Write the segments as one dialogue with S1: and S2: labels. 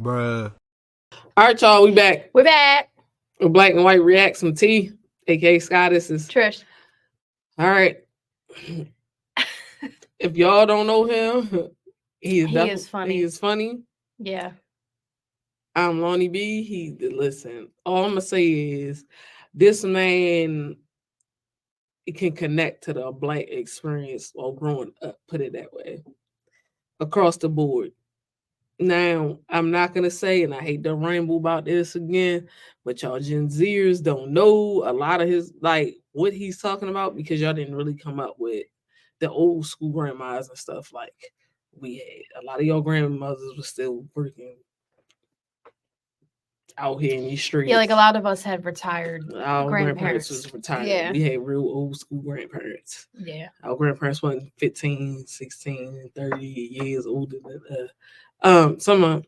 S1: Bruh.
S2: All right, y'all, we back.
S3: We're back.
S2: With Black and White Reacts from T, aka Sky. This is
S3: Trish.
S2: All right. If y'all don't know him, he is funny. He is funny.
S3: Yeah.
S2: I'm Lonnie B. Listen. All I'm gonna say is this man can connect to the Black experience while growing up. Put it that way, across the board. Now, I'm not going to say, and I hate to ramble about this again, but y'all Gen Zers don't know a lot of his, like, what he's talking about because y'all didn't really come up with the old school grandmas and stuff like we had. A lot of your grandmothers were still working out here in these streets.
S3: Yeah, like a lot of us had retired
S2: Our
S3: grandparents.
S2: Was retired.
S3: Yeah.
S2: We had real old school grandparents.
S3: Yeah.
S2: Our grandparents weren't 15, 16, 30 years older than us. Some of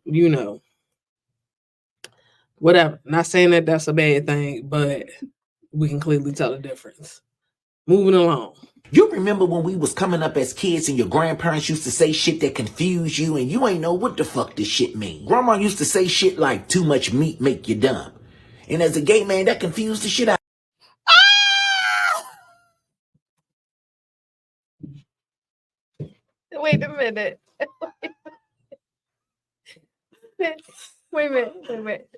S2: whatever. Not saying that that's a bad thing, but we can clearly tell the difference. Moving along.
S4: You remember when we was coming up as kids and your grandparents used to say shit that confused you and you ain't know what the fuck this shit mean. Grandma used to say shit like too much meat make you dumb. And as a gay man, that confused the shit out.
S3: Wait a minute. Wait a minute.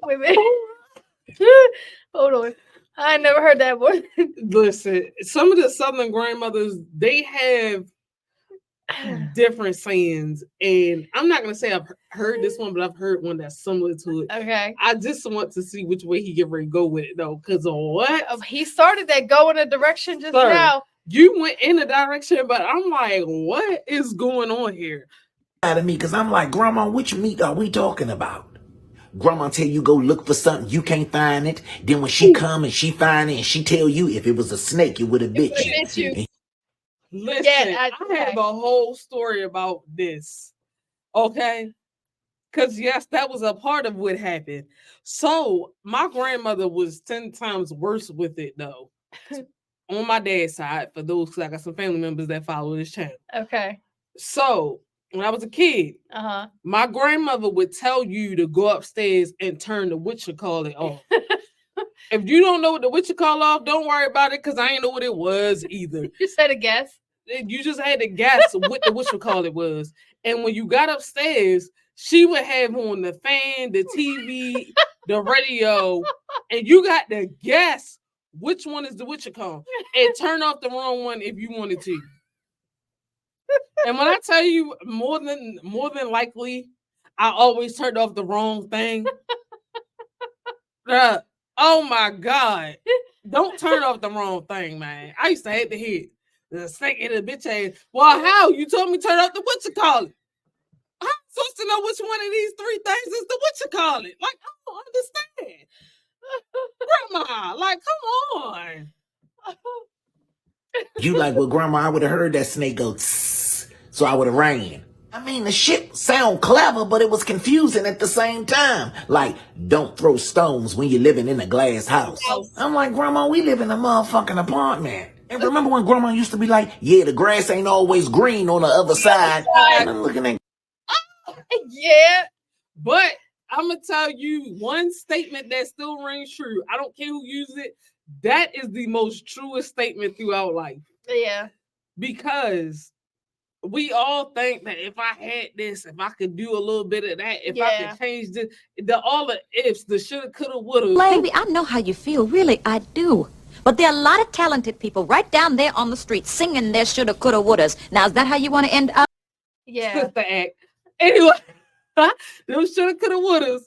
S3: Hold on. I never heard that one.
S2: Listen, some of the Southern grandmothers, they have different sayings. And I'm not going to say I've heard this one, but I've heard one that's similar to it.
S3: Okay.
S2: I just want to see which way he get ready to go with it, though. Because of what?
S3: He started that go in a direction just now.
S2: You went in a direction, but I'm like, what is going on here?
S4: Out of me, because I'm like, Grandma, which meat are we talking about? Grandma tell you go look for something, you can't find it. Then when she come and she find it and she tell you if it was a snake, it would have bit you.
S2: Listen, I have a whole story about this. Okay? Because, yes, that was a part of what happened. So, my grandmother was 10 times worse with it, though. On my dad's side, for those, because I got some family members that follow this channel.
S3: Okay.
S2: So, when I was a kid, my grandmother would tell you to go upstairs and turn the whatchamacallit off. If you don't know what the whatchamacallit off, don't worry about it because I ain't know what it was either.
S3: You said a guess.
S2: You just had to guess what the whatchamacallit was. And when you got upstairs, she would have on the fan, the TV, the radio, and you got to guess which one is the whatchamacallit and turn off the wrong one if you wanted to. And when I tell you more than likely, I always turned off the wrong thing. Oh my God. Don't turn off the wrong thing, man. I used to hate the hit. The snake in the bitch ass. Well, how? You told me turn off the whatchamacallit. I'm supposed to know which one of these three things is the whatchamacallit. Like, I don't understand. Grandma, like, come on.
S4: You like, well, Grandma, I would have heard that snake go tss, so I would have ran. I mean, the shit sound clever, but it was confusing at the same time. Like, don't throw stones when you're living in a glass house. I'm like, Grandma, we live in a motherfucking apartment. And remember when Grandma used to be like, yeah, the grass ain't always green on the other side. And I'm looking at...
S3: Yeah.
S2: But I'm going to tell you one statement that still rings true. I don't care who uses it. That is the most truest statement throughout life.
S3: Yeah.
S2: Because we all think that if I had this, if I could do a little bit of that, if I could change this, all the ifs, the shoulda, coulda, woulda.
S5: Baby, I know how you feel. Really, I do. But there are a lot of talented people right down there on the street singing their shoulda, coulda, wouldas. Now, is that how you want to end up?
S3: Yeah.
S2: Sister act. Anyway, those shoulda, coulda, wouldas.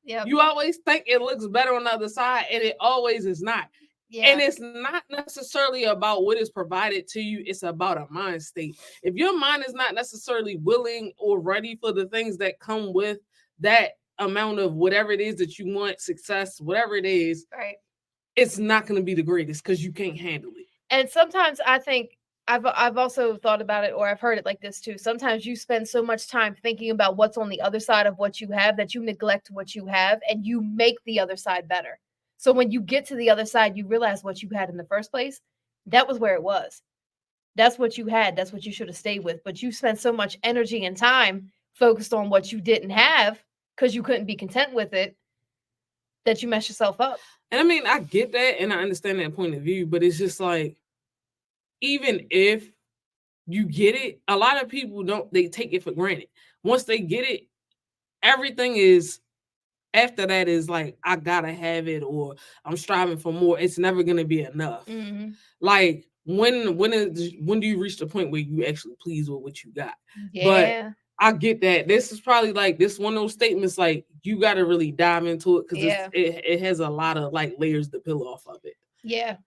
S3: Yep.
S2: You always think it looks better on the other side, and it always is not.
S3: Yeah.
S2: And it's not necessarily about what is provided to you. It's about a mind state. If your mind is not necessarily willing or ready for the things that come with that amount of whatever it is that you want, success, whatever it is,
S3: right,
S2: it's not going to be the greatest because you can't handle it.
S3: And sometimes I think I've also thought about it, or I've heard it like this too. Sometimes you spend so much time thinking about what's on the other side of what you have that you neglect what you have and you make the other side better. So when you get to the other side, you realize what you had in the first place. That was where it was. That's what you had. That's what you should have stayed with. But you spent so much energy and time focused on what you didn't have because you couldn't be content with it, that you mess yourself up.
S2: And I mean, I get that and I understand that point of view, but it's just like, even if you get it, a lot of people they take it for granted. Once they get it, everything is after that is like, I gotta have it, or I'm striving for more. It's never gonna be enough.
S3: Mm-hmm.
S2: Like, when do you reach the point where you actually pleased with what you got?
S3: Yeah.
S2: But I get that. This is probably like this one of those statements, like, you got to really dive into it because it has a lot of like layers to peel off of it.
S3: Yeah.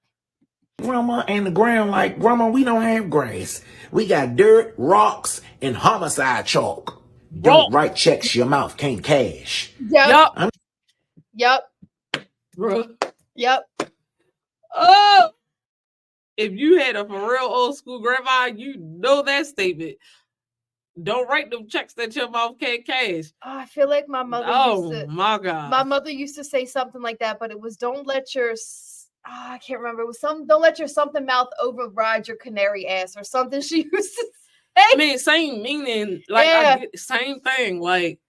S4: Grandma and the ground like, Grandma, we don't have grass. We got dirt, rocks, and homicide chalk. Don't write checks your mouth can't cash.
S3: Yep. Yep.
S2: Bro.
S3: Yep.
S2: Oh, if you had a for real old school grandma, you know that statement. Don't write them checks that your mouth can't cash.
S3: Oh, I feel like my mother used to,
S2: my God.
S3: My mother used to say something like that, but it was don't let your I can't remember. It was don't let your something mouth override your canary ass or something she used to say.
S2: I mean, same meaning. Like, I get, same thing. Like,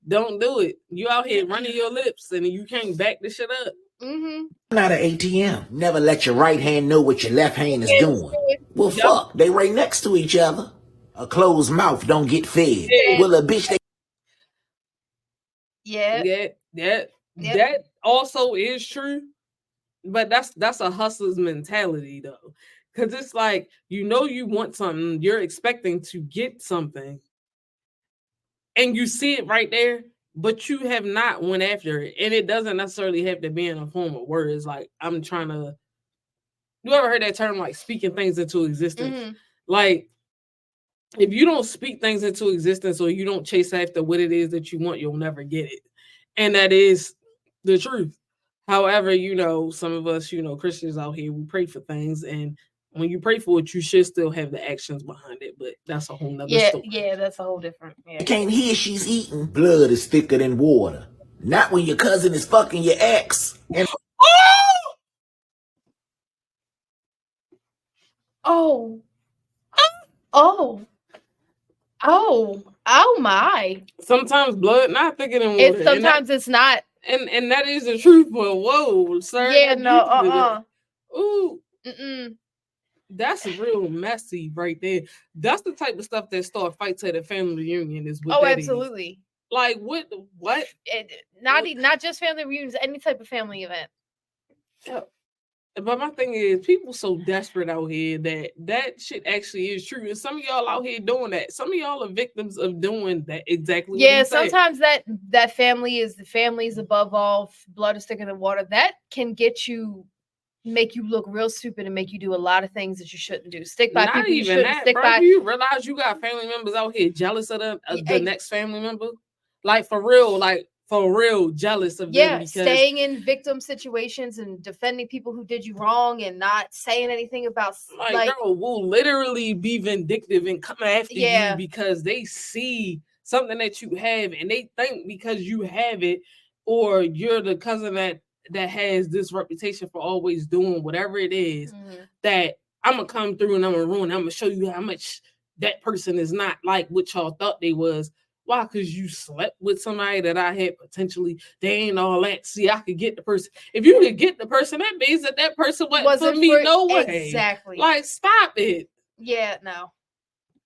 S2: don't do it. You out here running your lips and you can't back the shit up.
S3: Mm-hmm.
S4: Not an ATM. Never let your right hand know what your left hand is doing. Well, fuck. They right next to each other. A closed mouth don't get fed. Well, a bitch
S2: That also is true. But that's a hustler's mentality, though. Because it's like, you want something, you're expecting to get something, and you see it right there, but you have not went after it. And it doesn't necessarily have to be in a form of words. Like, I'm trying to, you ever heard that term, like speaking things into existence?
S3: Mm-hmm.
S2: Like, if you don't speak things into existence or you don't chase after what it is that you want, you'll never get it. And that is the truth. However, some of us, Christians out here, we pray for things. And when you pray for it, you should still have the actions behind it. But that's a whole nother story.
S3: Yeah, that's a whole different. Yeah.
S4: You can't hear she's eating. Blood is thicker than water. Not when your cousin is fucking your ex. And
S3: Oh my.
S2: Sometimes blood not thicker than water.
S3: Sometimes it's not.
S2: And that is the truth, but whoa, sir.
S3: Yeah, no,
S2: Ooh.
S3: Mm-mm.
S2: That's real messy right there. That's the type of stuff that start fights at a family reunion is what that
S3: absolutely.
S2: Is. Like, what?
S3: Not just family reunions, any type of family event.
S2: Yeah. But my thing is, people so desperate out here that shit actually is true. And some of y'all out here doing that. Some of y'all are victims of doing that exactly.
S3: Yeah, sometimes that families above all, blood is thicker than water. That can make you look real stupid and make you do a lot of things that you shouldn't do. Stick by people you shouldn't stick by.
S2: You realize you got family members out here jealous of the next family member? Like, for real jealous of them. Because
S3: staying in victim situations and defending people who did you wrong and not saying anything about
S2: girl will literally be vindictive and come after you because they see something that you have and they think because you have it or you're the cousin that has this reputation for always doing whatever it is that I'm gonna come through and I'm gonna ruin. I'm gonna show you how much that person is not like what y'all thought they was. Why? Because you slept with somebody that I had potentially. They ain't all that. See, I could get the person. If you could get the person, that means that person wasn't for me no way.
S3: Exactly.
S2: Like, stop it.
S3: Yeah, no.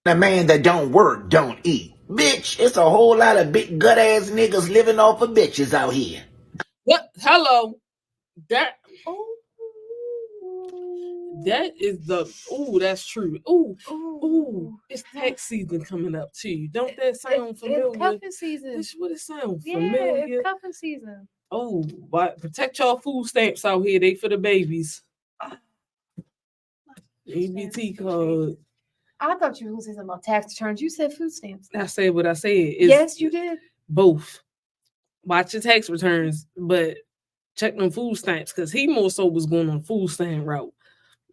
S4: A man that don't work don't eat. Bitch, it's a whole lot of big gut ass niggas living off of bitches out here.
S2: What? Hello. That is that's true. Ooh, it's tax season coming up too. Don't that sound familiar?
S3: It's cuffing season.
S2: This what it sounds familiar.
S3: Yeah, it's cuffing season.
S2: Oh, but protect y'all food stamps out here. They for the babies. EBT card.
S3: I thought you were saying something about tax returns. You said food stamps.
S2: I said what I said.
S3: Yes, you did.
S2: Both. Watch your tax returns, but check them food stamps because he more so was going on food stamp route.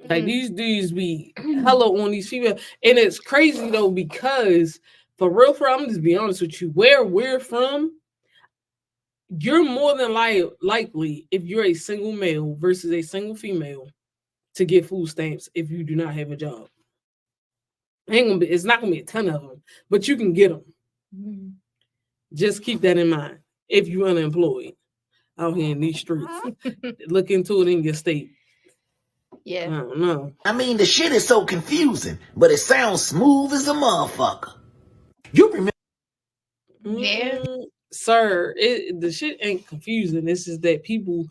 S2: Like these dudes be hella on these females. And it's crazy though, because for real, I'm just be honest with you, where we're from, you're more than likely, if you're a single male versus a single female, to get food stamps if you do not have a job. It's not gonna be a ton of them, but you can get them. Just keep that in mind. if you unemployed out here in these streets. Look into it in your state. I
S3: Yeah.
S2: don't know.
S4: I mean, the shit is so confusing, but it sounds smooth as a motherfucker. You remember?
S3: Yeah.
S2: Sir, the shit ain't confusing. This is that people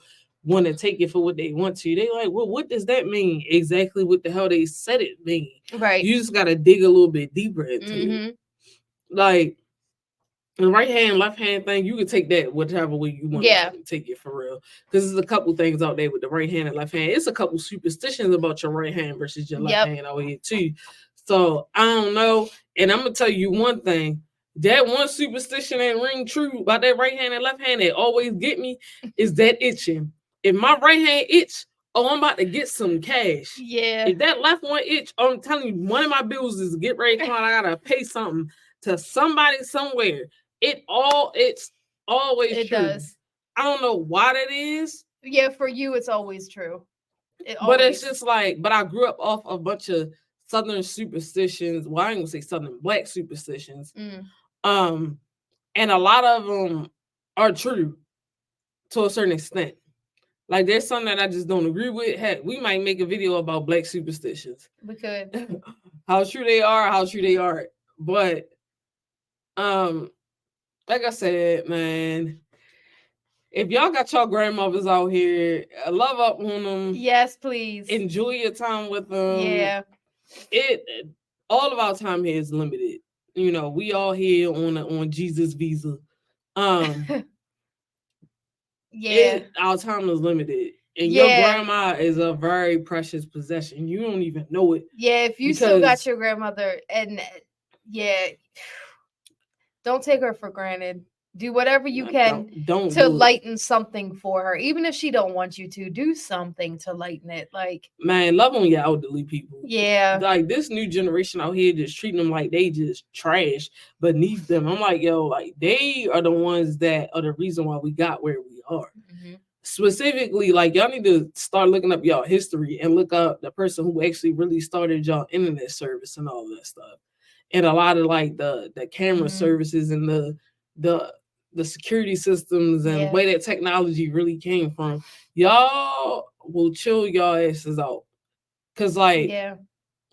S2: want to take it for what they want to. They like, well, what does that mean? Exactly what the hell they said it mean.
S3: Right.
S2: You just gotta dig a little bit deeper into it.
S3: Mhm.
S2: Like the right hand, left hand thing, you can take that whichever way you want
S3: Yeah.
S2: to take it for real. Because there's a couple things out there with the right hand and left hand. It's a couple superstitions about your right hand versus your left
S3: Yep.
S2: hand out here too. So I don't know. And I'm gonna tell you one thing. That one superstition that ring true about that right hand and left hand that always get me is that itching. If my right hand itch, oh, I'm about to get some cash.
S3: Yeah.
S2: If that left one itch, I'm telling you, one of my bills is get ready to come out. I gotta pay something to somebody somewhere. It's always
S3: It
S2: true.
S3: does.
S2: I don't know why that is,
S3: Yeah, for you it's always true.
S2: but it's just like, but I grew up off a bunch of Southern superstitions. Well, I ain't gonna say Southern black superstitions. And a lot of them are true to a certain extent. Like there's some that I just don't agree with. Heck, we might make a video about black superstitions.
S3: We could.
S2: How true they are, how true they aren't. But like I said, man, if y'all got your grandmothers out here, love up on them.
S3: Yes, please.
S2: Enjoy your time with them.
S3: Yeah.
S2: All of our time here is limited. You know, we all here on Jesus visa.
S3: Yeah.
S2: Our time is limited. And
S3: Yeah.
S2: your grandma is a very precious possession. You don't even know it.
S3: Yeah, if you still got
S2: Because-
S3: your grandmother, and yeah, don't take her for granted. Do whatever you can
S2: don't
S3: to
S2: do it.
S3: lighten something for her, even if she don't want you to. Do something to lighten it. Like,
S2: Man, love on your elderly people.
S3: yeah,
S2: Like this new generation out here just treating them like they just trash beneath them. I'm like, yo, like they are the ones that are the reason why we got where we are.
S3: Mhm.
S2: Specifically, like y'all need to start looking up y'all history and look up the person who actually really started y'all internet service and all that stuff. And a lot of like the camera
S3: Mhm.
S2: services and the security systems and
S3: Yeah.
S2: where that technology really came from. Y'all will chill y'all asses out. Cause like
S3: yeah,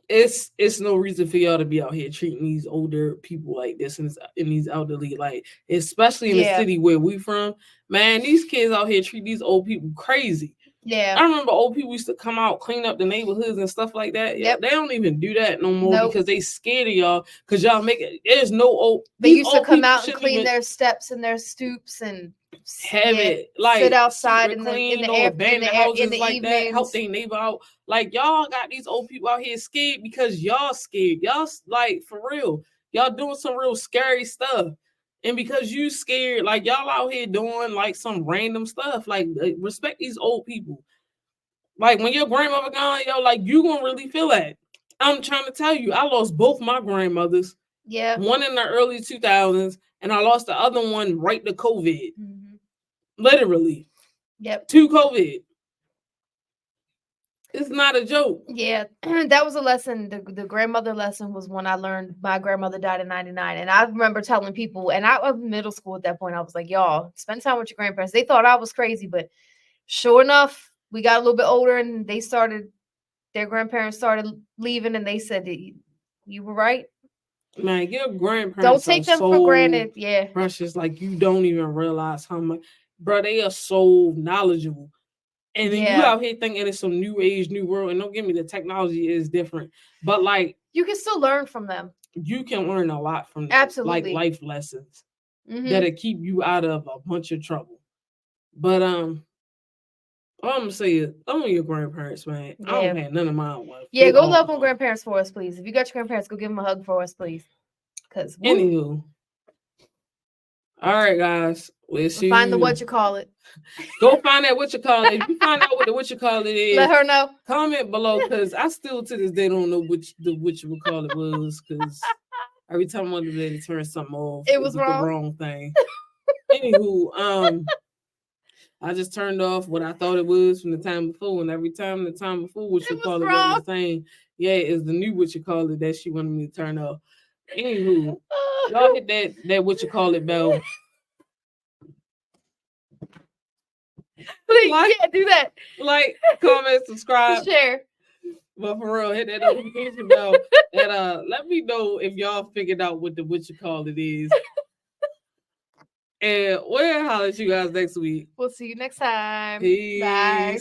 S2: it's no reason for y'all to be out here treating these older people like this and these elderly, like especially in the
S3: Yeah.
S2: city where we from. Man, these kids out here treat these old people crazy.
S3: yeah.
S2: I remember old people used to come out, clean up the neighborhoods and stuff like that.
S3: Yep.
S2: They don't even do that no more
S3: Nope.
S2: because they scared of y'all. Because y'all make it. There's no old.
S3: They
S2: these
S3: used to
S2: old
S3: come
S2: people
S3: out and
S2: shouldn't
S3: clean
S2: even
S3: their steps and their stoops and
S2: have it like
S3: sit outside
S2: super
S3: in the
S2: clean
S3: air
S2: or abandoned houses
S3: in the
S2: like that. Help
S3: evenings.
S2: their neighbor out. Like y'all got these old people out here scared because y'all scared. Y'all like for real. Y'all doing some real scary stuff. And because you scared, like y'all out here doing like some random stuff. Like respect these old people. Like when your grandmother gone, yo, like you gonna really feel that. I'm trying to tell you, I lost both my grandmothers.
S3: Yeah.
S2: One in the early 2000s, and I lost the other one right to COVID.
S3: Mhm.
S2: Literally,
S3: Yep.
S2: to COVID. It's not a joke.
S3: Yeah, that was a lesson. The grandmother lesson was when I learned my grandmother died in 99. And I remember telling people, and I was in middle school at that point, I was like, y'all, spend time with your grandparents. They thought I was crazy, but sure enough, we got a little bit older and their grandparents started leaving, and they said, you were right.
S2: Man, your grandparents
S3: Don't take them
S2: so
S3: for granted. Yeah.
S2: precious. Like you don't even realize how much, bro. They are so knowledgeable. And then you
S3: Yeah.
S2: out here thinking it's some new age, new world. And don't get me, the technology is different. But like
S3: You can still learn from them.
S2: you can learn a lot from them.
S3: Absolutely.
S2: Like life lessons
S3: Mhm.
S2: that'll keep you out of a bunch of trouble. But all I'm gonna say is I'm on your grandparents, man. I
S3: Yeah.
S2: don't have none of mine.
S3: Yeah,
S2: They
S3: go
S2: all
S3: love on
S2: gone.
S3: grandparents for us, please. If you got your grandparents, go give them a hug for us, please. Because
S2: Anywho. All right, guys. We'll see
S3: find the
S2: you.
S3: what you call it.
S2: Go find that what you call it. If you find out what the what you call it is,
S3: Let her know.
S2: comment below because I still to this day don't know what you would call it was because every time I wanted to turn something off,
S3: It was
S2: the
S3: wrong.
S2: wrong thing. Anywho, I just turned off what I thought it was from the time before, and every time the time before what you
S3: was
S2: call it
S3: wrong.
S2: was the same. Yeah, it's the new what you call it that she wanted me to turn off. Anywho, y'all hit that what you call it bell.
S3: Please,
S2: Like-
S3: you can't do that.
S2: Like, comment, subscribe.
S3: Share.
S2: But for real, hit that notification bell. And let me know if y'all figured out what you call it is. And we'll holler at you guys next week.
S3: We'll see you next time.
S2: Peace.
S3: Bye.